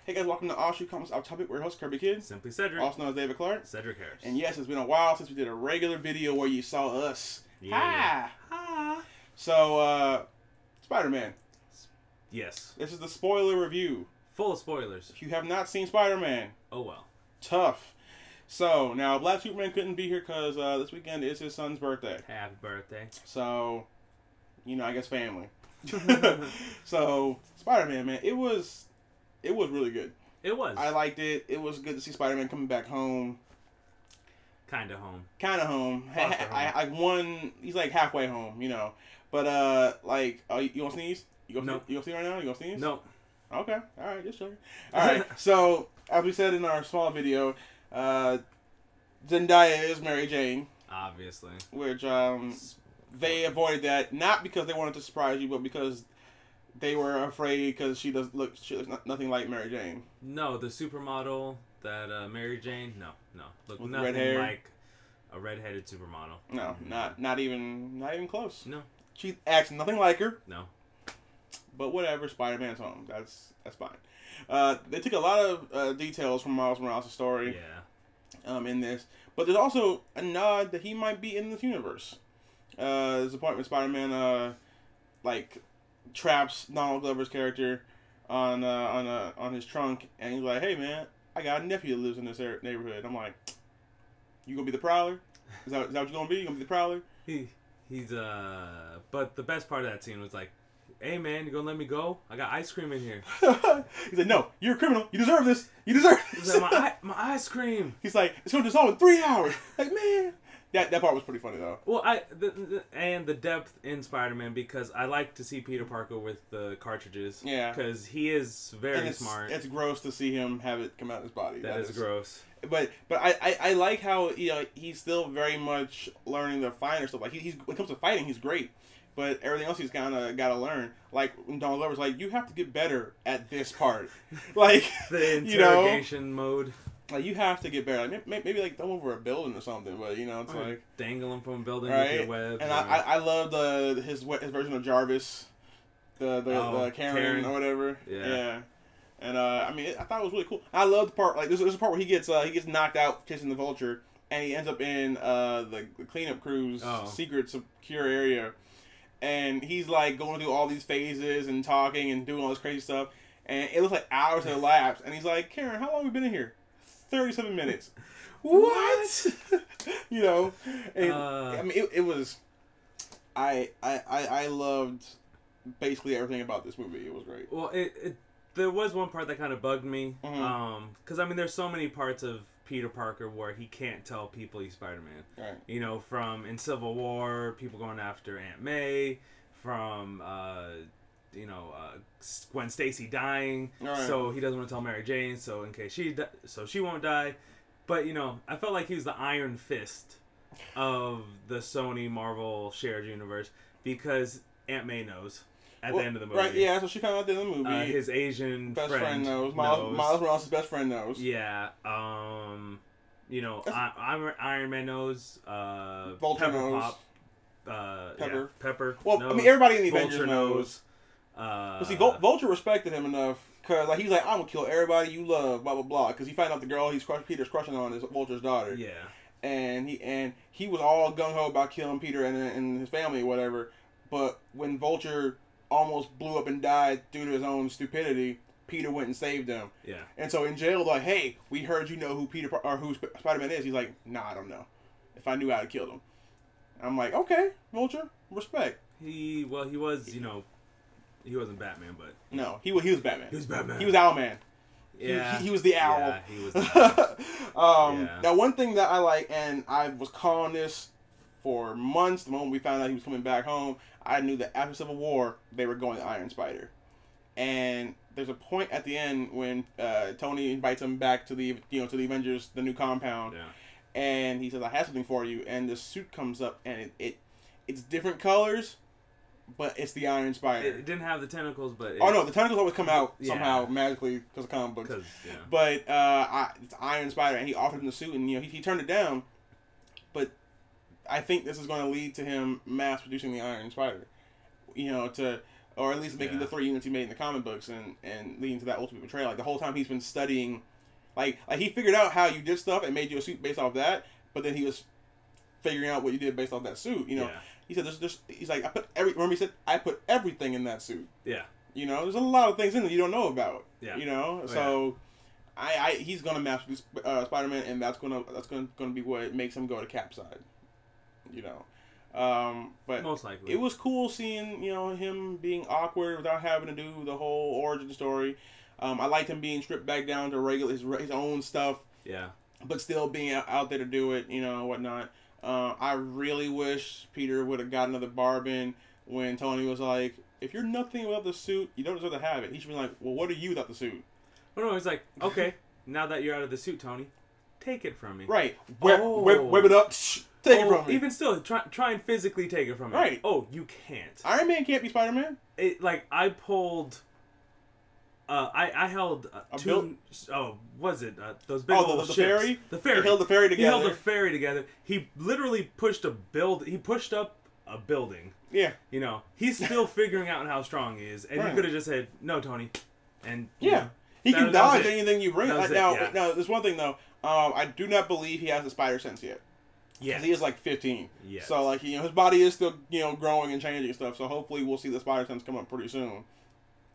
Hey guys, welcome to Offshoot Comics Off Topic. We're your host, Kirby Kid. Simply Cedric. Also known as David Clark. Cedric Harris. And yes, it's been a while since we did a regular video where you saw us. Yeah. Hi! So, Spider-Man. Yes. This is the spoiler review. Full of spoilers. If you have not seen Spider-Man, oh well. Tough. So, now Black Superman couldn't be here because this weekend is his son's birthday. Happy birthday. So, you know, I guess family. So, Spider-Man, man, it was really good. It was. I liked it. It was good to see Spider-Man coming back home. Kind of home. Kind of home. He's like halfway home, you know. But, you gonna sneeze? You gonna sneeze right now? You gonna sneeze? No. Okay. All right. Just checking. All right. So, as we said in our small video, Zendaya is Mary Jane. Obviously. Which, they avoided that, not because they wanted to surprise you, but because they were afraid because she looks nothing like Mary Jane. No, the supermodel that Mary Jane, no. Look with nothing red hair. like a redheaded supermodel. No, not even close. No. She acts nothing like her. No. But whatever, Spider-Man's home. That's fine. They took a lot of details from Miles Morales' story. Yeah. In this, but there's also a nod that he might be in this universe. There's a point where Spider-Man traps Donald Glover's character on his trunk, and he's like, "Hey man, I got a nephew that lives in this neighborhood." I'm like, "You gonna be the Prowler? Is that what you're gonna be? You gonna be the Prowler?" He's but the best part of that scene was like, "Hey man, you gonna let me go? I got ice cream in here." He's like, "No, you're a criminal. You deserve this. You deserve this." He's like, my ice cream. He's like, "It's gonna dissolve in 3 hours." Like, man. That part was pretty funny though. Well, and the depth in Spider-Man, because I like to see Peter Parker with the cartridges. Yeah. Because he is very smart. It's gross to see him have it come out of his body. That is gross. But I like how he's still very much learning the finer stuff. Like when it comes to fighting, he's great. But everything else he's kind of got to learn. Like Donald Glover's like, you have to get better at this part. Like the interrogation mode. Like, you have to get better. Like, maybe like throw him over a building or something, but it's or like dangle him from a building right? with your web. And I love his version of Jarvis, the Karen or whatever. Yeah. And I thought it was really cool. I love the part there's a part where he gets knocked out chasing the Vulture, and he ends up in the cleanup crew's secret secure area, and he's like going through all these phases and talking and doing all this crazy stuff, and it looks like hours have elapsed, and he's like, "Karen, how long have we been in here?" 37 minutes. What? And, it was. I loved basically everything about this movie. It was great. Well, there was one part that kind of bugged me. Mm-hmm. Because there's so many parts of Peter Parker where he can't tell people he's Spider-Man. Right. From in Civil War, people going after Aunt May, from Gwen Stacy dying, right. So he doesn't want to tell Mary Jane, so in case she won't die. But I felt like he was the Iron Fist of the Sony Marvel shared universe, because Aunt May knows at the end of the movie. Right? Yeah, so she found out at the end of the movie. His Asian best friend knows. Miles Morales' best friend knows. Yeah. Iron Man knows. Vulture Pepper knows. Pop. Pepper. Yeah, Pepper. Well, knows. Everybody in the Vulture Avengers knows. But see, Yeah. Vulture respected him enough because he's like, "I'm gonna kill everybody you love," blah blah blah. Because he found out the girl Peter's crushing on is Vulture's daughter. Yeah. And he was all gung ho about killing Peter and his family or whatever. But when Vulture almost blew up and died due to his own stupidity, Peter went and saved him. Yeah. And so in jail, like, "Hey, we heard you know who who Spider-Man is." He's like, "Nah, I don't know. If I knew, I'd have killed him." I'm like, "Okay, Vulture, respect." He was, he wasn't Batman, but no, he was Batman. He was Batman. He was Owlman. Yeah, he was the owl. Yeah, he was the owl. Now, one thing that I like, and I was calling this for months, the moment we found out he was coming back home, I knew that after Civil War, they were going Iron Spider. And there's a point at the end when Tony invites him back to the to the Avengers, the new compound, and he says, "I have something for you." And the suit comes up, and it's different colors, but it's the Iron Spider. It didn't have the tentacles, but no, the tentacles always come out somehow magically because of comic books. But it's Iron Spider, and he offered him the suit, and he turned it down. But I think this is going to lead to him mass producing the Iron Spider. To or at least making the 3 units he made in the comic books, and leading to that ultimate betrayal. Like the whole time he's been studying, like he figured out how you did stuff and made you a suit based off that, but then he was figuring out what you did based off that suit. You know, he said he's like I put everything in that suit. Yeah. You know, there's a lot of things in it you don't know about. Yeah. You know, so he's gonna master Spider-Man, and that's gonna be what makes him go to Cap's side. You know, but most likely it was cool seeing him being awkward without having to do the whole origin story. I liked him being stripped back down to regular his own stuff. Yeah. But still being out there to do it, whatnot. I really wish Peter would have got another barb in when Tony was like, if you're nothing without the suit, you don't deserve to have it. He should be like, well, what are you without the suit? No, he's like, okay, now that you're out of the suit, Tony, take it from me. Right. Whip it up. Take it from me. Even still, try and physically take it from me. Right. Oh, you can't. Iron Man can't be Spider-Man. I pulled... I held two... was it? Those big old ships. Ferry? The ferry. He held the ferry together. He held the ferry together. He literally pushed up a building. Yeah. You know, he's still figuring out how strong he is. And he could have just said, no, Tony. And he can dodge anything you bring. Now, there's one thing, though. I do not believe he has the spider sense yet. Yeah. He is like 15. Yeah. So, like, his body is still, growing and changing and stuff. So, hopefully, we'll see the spider sense come up pretty soon.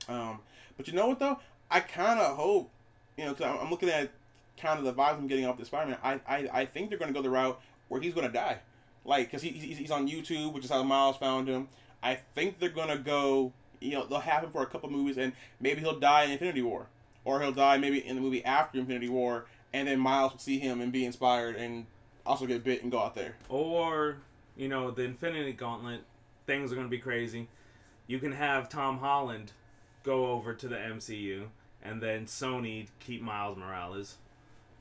But you know what, though? I kind of hope, because I'm looking at kind of the vibes I'm getting off the Spider-Man. I think they're going to go the route where he's going to die. Like, because he's on YouTube, which is how Miles found him. I think they're going to go, they'll have him for a couple movies, and maybe he'll die in Infinity War. Or he'll die maybe in the movie after Infinity War, and then Miles will see him and be inspired and also get bit and go out there. Or, the Infinity Gauntlet, things are going to be crazy. You can have Tom Holland go over to the MCU, and then Sony keep Miles Morales.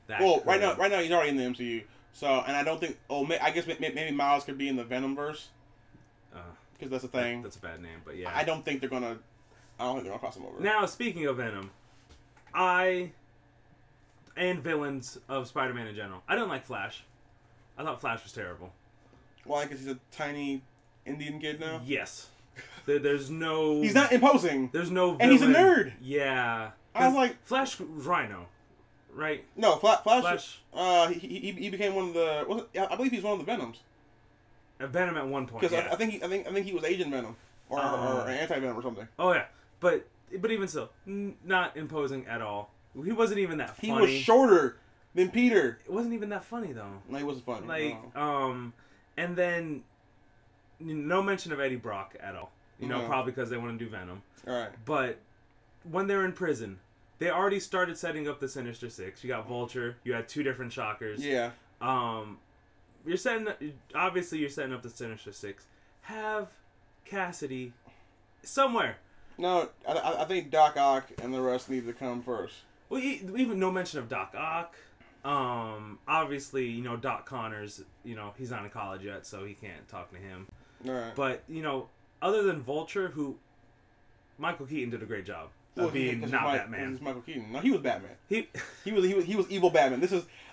Right now he's already in the MCU. So, and I don't think. I guess maybe Miles could be in the Venomverse. Because that's a thing. That's a bad name, but yeah. I don't think they're gonna cross him over. Now, speaking of Venom, and villains of Spider-Man in general, I don't like Flash. I thought Flash was terrible. Why? Because he's a tiny Indian kid now. Yes. There's no. He's not imposing. There's no villain. And he's a nerd. Yeah. I was like, Flash was Rhino, right? No, Flash. He became one of the. I believe he's one of the Venoms. A Venom at one point. Because I think he was Agent Venom or anti-Venom or something. Oh yeah, but even still, not imposing at all. He wasn't even that funny. He was shorter than Peter. It wasn't even that funny though. No, he wasn't funny. And then no mention of Eddie Brock at all. Probably because they want to do Venom. All right. But when they're in prison, they already started setting up the Sinister Six. You got Vulture. You had 2 different Shockers. Yeah. You're setting up the Sinister Six. Have Cassidy somewhere. No, I think Doc Ock and the rest need to come first. Well, even no mention of Doc Ock. Obviously, Doc Connors, he's not in college yet, so he can't talk to him. All right. But, other than Vulture, who Michael Keaton did a great job of being not Batman. He's Michael Keaton. No, he was Batman. He was evil Batman.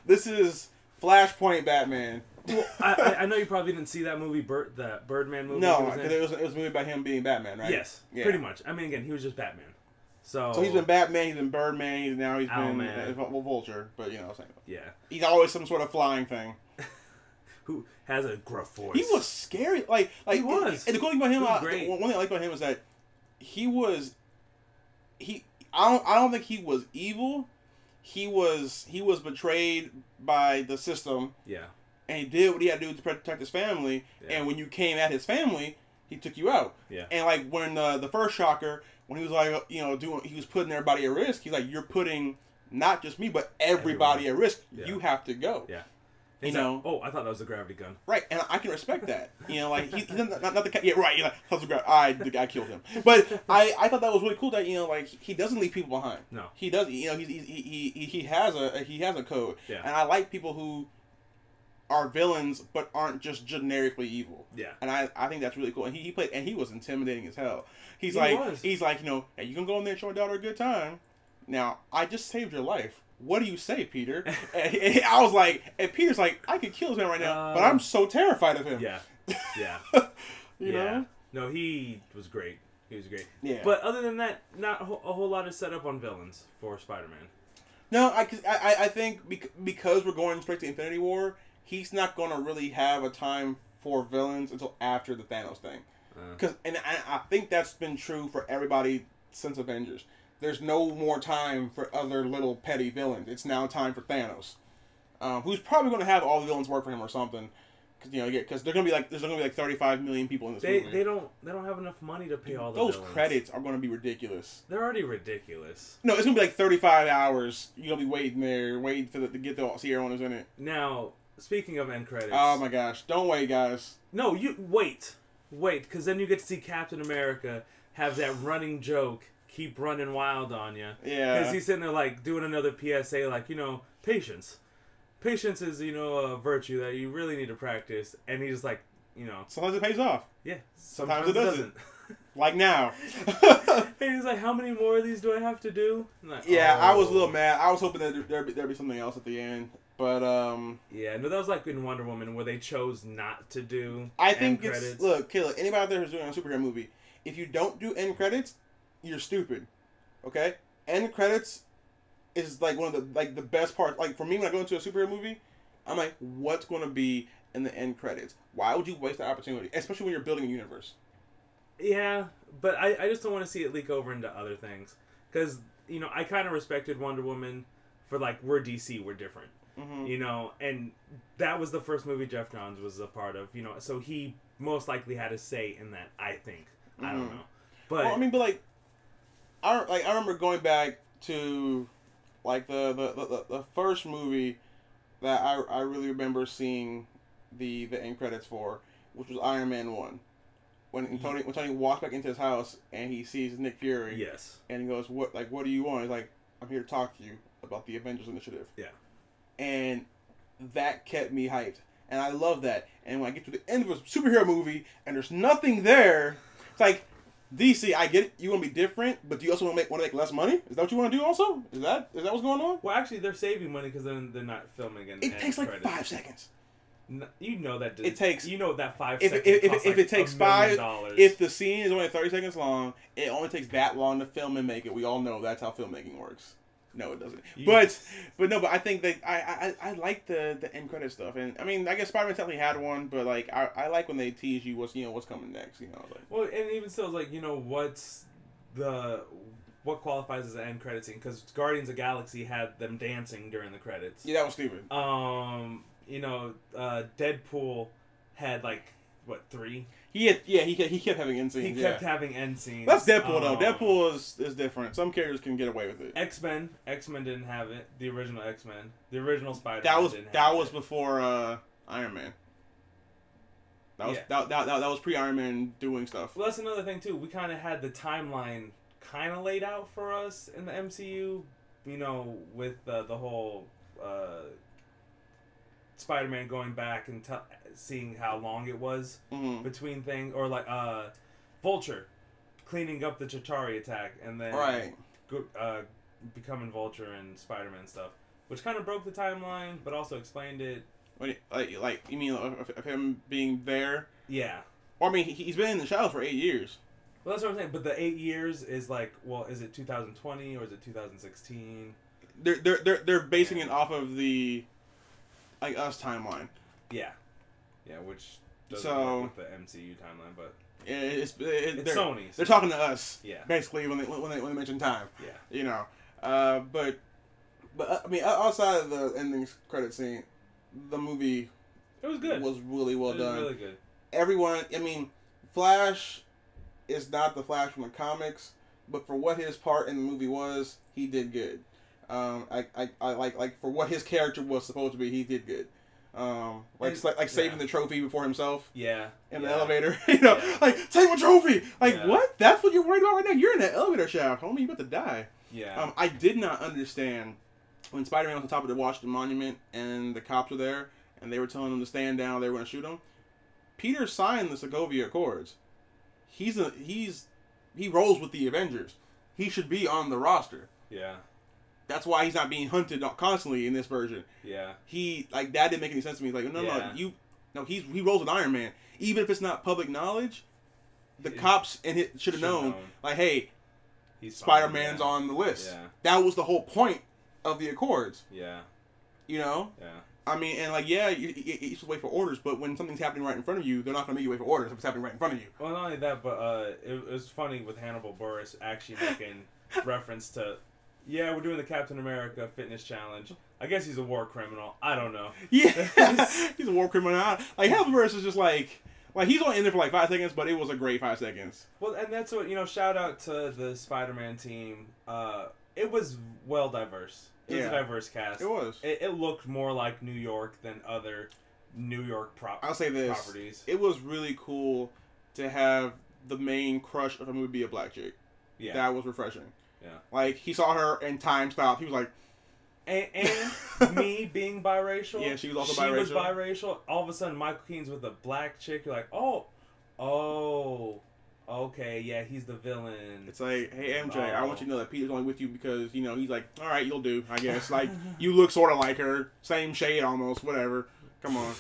This is Flashpoint Batman. Well, I know you probably didn't see that movie, the Birdman movie. No, because it was a movie about him being Batman, right? Yes, pretty much. I mean, again, he was just Batman. So he's been Batman, he's been Birdman, he's been Vulture, but same. Yeah. He's always some sort of flying thing. Who has a gruff voice. He was scary. Like he was. And the cool thing about him, one thing I like about him is that I don't think he was evil. He was betrayed by the system. Yeah. And he did what he had to do to protect his family. Yeah. And when you came at his family, he took you out. Yeah. And like when the first Shocker, when he was like he was putting everybody at risk. He's like, you're putting not just me but everybody at risk. Yeah. You have to go. Yeah. I thought that was a gravity gun. Right, and I can respect that. Like he's not the yeah, right. The guy killed him. But I thought that was really cool that like he doesn't leave people behind. No, he does. He has a code. Yeah. And I like people who are villains but aren't just generically evil. Yeah. And I think that's really cool. And he played, and he was intimidating as hell. He's like, hey, you can go in there and show my daughter a good time. Now I just saved your life. What do you say, Peter? And I was like, and Peter's like, I could kill this man right now, but I'm so terrified of him. Yeah. Yeah. you know? No, he was great. He was great. Yeah. But other than that, not a whole lot of setup on villains for Spider-Man. No, I think because we're going straight to Infinity War, he's not going to really have a time for villains until after the Thanos thing. And I think that's been true for everybody since Avengers. There's no more time for other little petty villains. It's now time for Thanos, who's probably going to have all the villains work for him or something. Because there's gonna be like 35 million people in this movie. They don't have enough money to pay all the those villains. Credits are gonna be ridiculous. They're already ridiculous. No, it's gonna be like 35 hours. You're gonna be waiting to get the Sierra owners in it. Now, speaking of end credits. Oh my gosh! Don't wait, guys. No, you wait, because then you get to see Captain America have that running joke, keep running wild on you. Yeah. Because he's sitting there like doing another PSA, like patience. Patience is, a virtue that you really need to practice. And he's like, Sometimes it pays off. Yeah. Sometimes it doesn't. Like now. And he's like, how many more of these do I have to do? Like, I was a little mad. I was hoping that there'd be something else at the end. But, yeah, no, that was like in Wonder Woman where they chose not to do I think end credits. Look, Kayla, anybody out there who's doing a superhero movie, if you don't do end credits, you're stupid. Okay? End credits is like one of the best parts. Like for me, when I go into a superhero movie, I'm like, what's going to be in the end credits? Why would you waste the opportunity, especially when you're building a universe? Yeah, but I just don't want to see it leak over into other things because I kind of respected Wonder Woman for like we're DC, we're different, and that was the first movie Jeff Johns was a part of, so he most likely had a say in that. I think I don't know, but I remember going back to. Like the first movie that I really remember seeing the end credits for, which was Iron Man 1. When Tony walks back into his house and he sees Nick Fury. Yes. And he goes, what do you want? He's like, I'm here to talk to you about the Avengers Initiative. Yeah. And that kept me hyped. And I love that. And when I get to the end of a superhero movie and there's nothing there, it's like, DC, I get it. You want to be different, but do you also want to make less money? Is that what you want to do? Also, is that what's going on? Well, actually, they're saving money because then they're not filming. It takes like 5 seconds. No, that it takes. 5 seconds. If it takes $5, if the scene is only 30 seconds long, it only takes that long to film and make it. We all know that's how filmmaking works. No, it doesn't. But I think that I like the end credit stuff, and I mean I guess Spider-Man technically had one, but like I like when they tease you what's coming next. Like. Well, and even still, like what qualifies as an end credit scene? Because Guardians of the Galaxy had them dancing during the credits. Yeah, that was stupid. Deadpool had like what 3? He kept having end scenes. He kept having end scenes. That's Deadpool though. Deadpool is different. Some characters can get away with it. X-Men didn't have it. The original X-Men, the original Spider-Man. That was before Iron Man. That was pre-Iron Man doing stuff. Well, that's another thing too. We kind of had the timeline kind of laid out for us in the MCU. With the whole Spider-Man going back and seeing how long it was between things, or like Vulture cleaning up the Chitauri attack and then becoming Vulture and Spider-Man stuff, which kind of broke the timeline but also explained it. Like you mean of him being there? Yeah. Well, I mean he's been in the shadows for 8 years. Well, that's what I'm saying. But the 8 years is like, well, is it 2020 or is it 2016? They're basing it off of the us timeline. Yeah, which doesn't work with the MCU timeline, but it's Sony's. They're talking to us. Yeah. Basically, when they mention time. Yeah. But I mean, outside of the ending credit scene, the movie was good. Was really well done. Really good. Everyone, I mean, Flash is not the Flash from the comics, but for what his part in the movie was, he did good. I like for what his character was supposed to be, he did good. Saving the trophy before himself. Yeah. In the elevator, like take my trophy. Like what? That's what you're worried about right now. You're in that elevator shaft, homie. You about to die. Yeah. I did not understand when Spider-Man was on top of the Washington Monument and the cops were there and they were telling him to stand down. They were going to shoot him. Peter signed the Sokovia Accords. He rolls with the Avengers. He should be on the roster. Yeah. That's why he's not being hunted constantly in this version. Yeah. That didn't make any sense to me. He's like, no, he rolls with Iron Man. Even if it's not public knowledge, the cops and it should have known, like, hey, Spider-Man's on the list. Yeah. That was the whole point of the Accords. Yeah. You know? Yeah. I mean, and like, yeah, you should wait for orders, but when something's happening right in front of you, they're not going to make you wait for orders if it's happening right in front of you. Well, not only that, but it was funny with Hannibal Buress actually making reference to, yeah, we're doing the Captain America fitness challenge. I guess he's a war criminal. I don't know. Yeah, he's a war criminal. Like, Hannibal Buress is just like he's only in there for like 5 seconds, but it was a great 5 seconds. Well, and that's what, shout out to the Spider-Man team. It was well diverse. It was a diverse cast. It was. It looked more like New York than other New York I'll say this. properties. It was really cool to have the main crush of a movie be a black chick. Yeah. That was refreshing. Yeah. Like, he saw her and time stopped. He was like... And me being biracial. Yeah, she was also biracial. She was biracial. All of a sudden, Michael Keaton's with a black chick. You're like, oh, okay, yeah, he's the villain. It's like, hey, MJ, I want you to know that Peter's only with you because, he's like, all right, you'll do, I guess. Like, you look sort of like her. Same shade almost, whatever. Come on.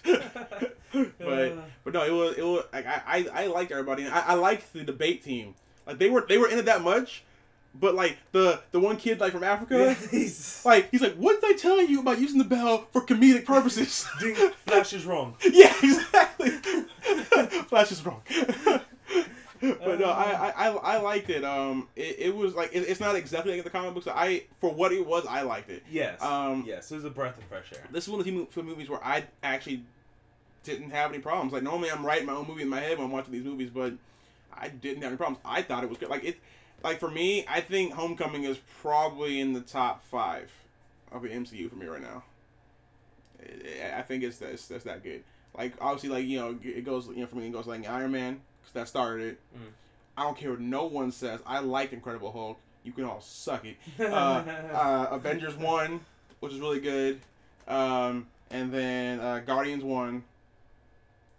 but no, it was like, I liked everybody. I liked the debate team. Like, they were in it that much. But, like, the one kid, like, from Africa, he's like, what did they tell you about using the bell for comedic purposes? Flash is wrong. Yeah, exactly. Flash is wrong. But no, I liked it. It was, like, it's not exactly like the comic books. For what it was, I liked it. Yes. Yes, it was a breath of fresh air. This is one of the few movies where I actually didn't have any problems. Like, normally I'm writing my own movie in my head when I'm watching these movies, but I didn't have any problems. I thought it was good. Like, for me, I think Homecoming is probably in the top 5 of the MCU for me right now. I think it's that good. Like, obviously, like, it goes, for me, it goes like Iron Man, because that started it. Mm. I don't care what no one says. I liked Incredible Hulk. You can all suck it. Avengers 1, which is really good. And then Guardians 1.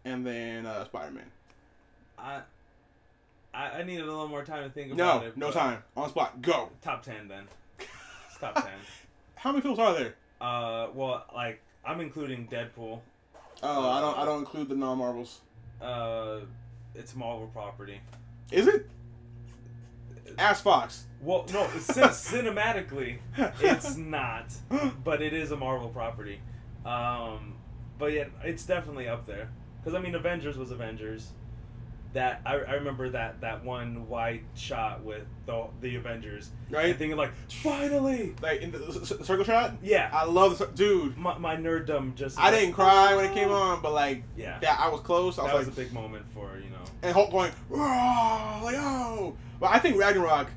And then Spider-Man. I needed a little more time to think about it. No time. On the spot. Go. Top 10 then. Top 10. How many films are there? Well, like, I'm including Deadpool. Oh, I don't include the non-Marvels. It's a Marvel property. Is it? Ask Fox. Well, no, cinematically, it's not, but it is a Marvel property. But yeah, it's definitely up there. Because, I mean, Avengers was Avengers. That I remember that one wide shot with the Avengers, right? And thinking like, finally, like in the circle shot. Yeah, I love the dude. My nerddom just. I didn't cry when it came on, but like, yeah, I was close. That was a big moment for And Hulk going, oh, like oh. But I think Ragnarok,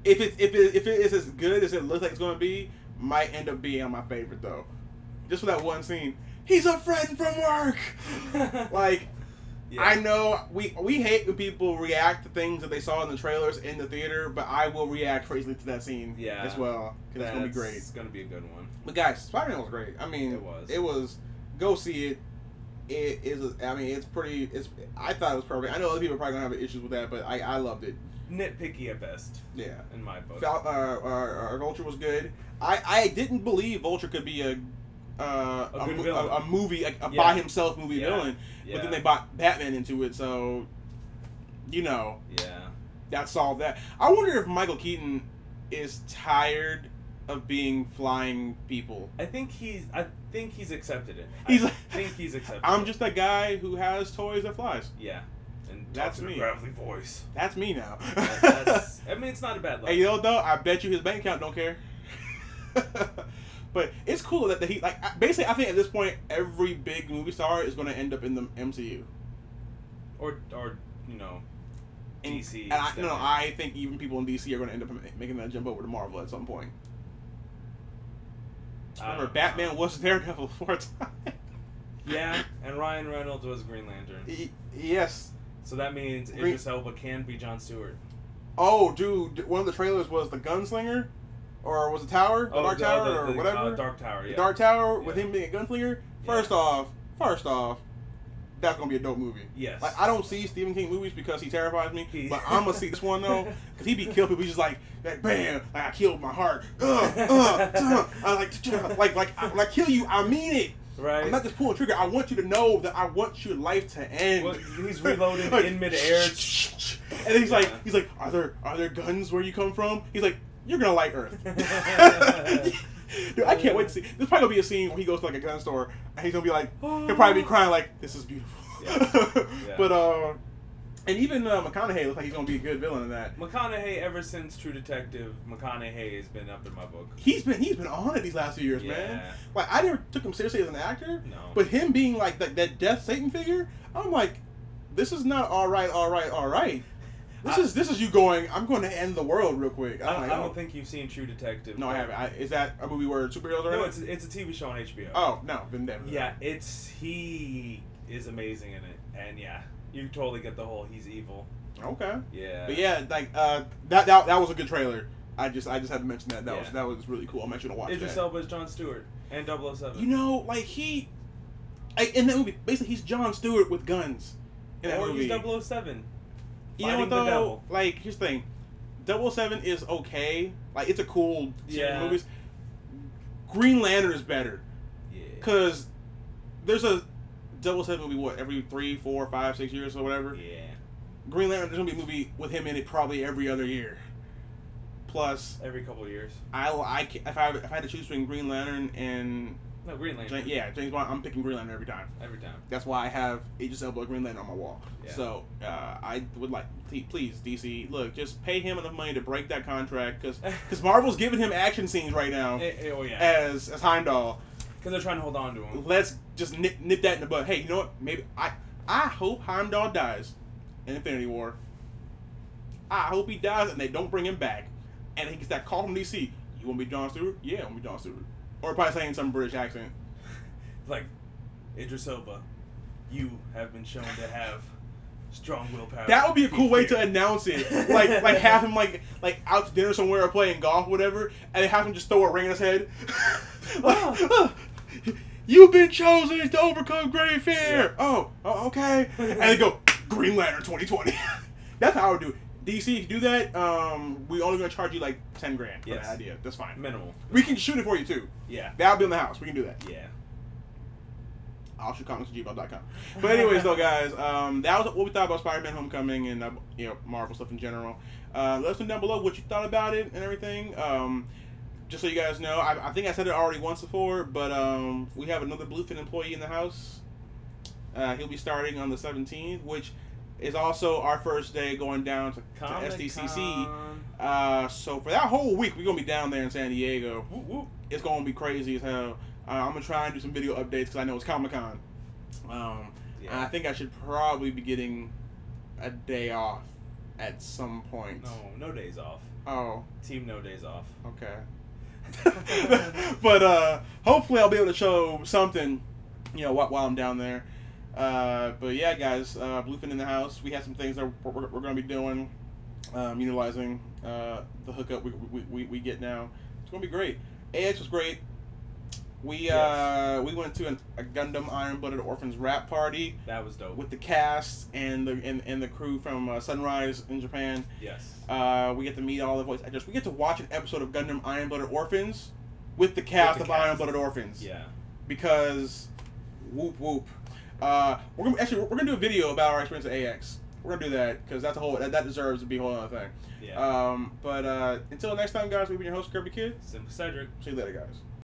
if it is as good as it looks like it's going to be, might end up being my favorite though. Just for that one scene, he's a friend from work, like. Yeah. I know we hate when people react to things that they saw in the trailers in the theater, but I will react crazily to that scene as well. Because it's going to be great. It's going to be a good one. But guys, Spider-Man was great. I mean, it was. Go see it. It is. I mean, it's pretty. I thought it was perfect. I know other people are probably going to have issues with that, but I loved it. Nitpicky at best. Yeah. In my book. Vulture was good. I didn't believe Vulture could be a movie, by himself movie villain, but then they bought Batman into it, so that solved that. I wonder if Michael Keaton is tired of being flying people. I think he's accepted it. I think he's accepted. I'm just a guy who has toys that flies. Yeah. And that's me. Gravelly voice. That's me now. I mean, it's not a bad look. Hey, though, I bet you his bank account don't care. But it's cool that he basically. I think at this point, every big movie star is going to end up in the MCU, or DC. And I think even people in DC are going to end up making that jump over to Marvel at some point. Remember, Batman was Daredevil for a time. Yeah, and Ryan Reynolds was Green Lantern. Yes. So that means Idris Elba can be Jon Stewart. Oh, dude! One of the trailers was the Gunslinger. Or was it Tower? The Dark Tower? Or whatever? Dark Tower, yeah. Dark Tower with him being a gunslinger? First off, that's going to be a dope movie. Yes. Like, I don't see Stephen King movies because he terrifies me, but I'm going to see this one, though, because he be killing people. He's just like bam, like, I killed my heart. I like, when I kill you, I mean it. Right. I'm not just pulling trigger. I want you to know that I want your life to end. Well, he's reloading in midair. And he's like, are there guns where you come from? He's like, you're gonna like Earth. Dude, I can't wait to see. There's probably gonna be a scene where he goes to like a gun store and he's gonna be like, he'll probably be crying like, this is beautiful. Yeah. But and even McConaughey looks like he's gonna be a good villain in that. McConaughey, ever since True Detective, McConaughey has been up in my book. He's been on it these last few years, man. Like I never took him seriously as an actor. No. But him being like that Death Satan figure, I'm like, this is not all right. This is you going, I'm going to end the world real quick. I don't think you've seen True Detective. No, I haven't. Is that a movie where superheroes are in it? No, it's a TV show on HBO. Oh, no. Been there. Yeah, he is amazing in it. And yeah, you totally get the whole he's evil. Okay. Yeah. But yeah, like that was a good trailer. I just had to mention that. That was really cool. I'm actually gonna watch that. Idris Elba is Jon Stewart and 007. You know, like in that movie, basically he's Jon Stewart with guns. In that movie. He's 007. You know what though? Like, here's the thing. 007 is okay. Like, it's a cool series of movies. Green Lantern is better. Yeah. Because there's a 007 movie, what, every 3, 4, 5, 6 years or whatever? Yeah. Green Lantern, there's going to be a movie with him in it probably every other year. Plus... every couple of years. If I had to choose between Green Lantern and... no, Green Lantern. James Bond, I'm picking Green Lantern every time. Every time. That's why I have Idris Elba Green Lantern on my wall. Yeah. So, I would like, please, DC, look, just pay him enough money to break that contract, because Marvel's giving him action scenes right now as Heimdall. Because they're trying to hold on to him. Let's just nip that in the bud. Hey, you know what? Maybe, I hope Heimdall dies in Infinity War. I hope he dies and they don't bring him back. And he gets that call from DC. You want to be Jon Stewart? Yeah, I want to be Jon Stewart. Or probably saying some British accent. Like, Idris Elba, you have been shown to have strong willpower. That would be a cool way to announce it. Like have him like out to dinner somewhere or playing golf, whatever, and have him just throw a ring in his head. You've been chosen to overcome great fear. Yeah. Oh, okay. And they go, Green Lantern 2020. That's how I would do it. DC, if you do that, we only gonna charge you like $10,000 for that idea. That's fine. Minimal. We can shoot it for you too. Yeah. That'll be in the house. We can do that. Yeah. I'll shoot comments at gmail.com. But anyways, though, guys, that was what we thought about Spider-Man: Homecoming and Marvel stuff in general. Let us know down below what you thought about it and everything. Just so you guys know, I think I said it already once before, but we have another Bluefin employee in the house. He'll be starting on the 17th, which is also our first day going down to SDCC. So for that whole week, we're going to be down there in San Diego. Whoop, whoop. It's going to be crazy as hell. I'm going to try and do some video updates because I know it's Comic-Con. And I think I should probably be getting a day off at some point. No days off. Oh. Team no days off. Okay. But hopefully I'll be able to show something, while I'm down there. But yeah, guys, Bluefin in the house. We have some things that we're going to be doing, utilizing the hookup we get now. It's going to be great. AX was great. We went to a Gundam Iron Blooded Orphans rap party. That was dope. With the cast and the crew from Sunrise in Japan. Yes. We get to meet all the voice actors. We get to watch an episode of Gundam Iron Blooded Orphans with the cast of Iron Blooded Orphans. Yeah. Because whoop whoop. We're gonna do a video about our experience at AX. We're gonna do that because that's that deserves to be a whole other thing. Yeah. But until next time, guys, we've been your host, Kirby Kid. Simple Cedric. See you later, guys.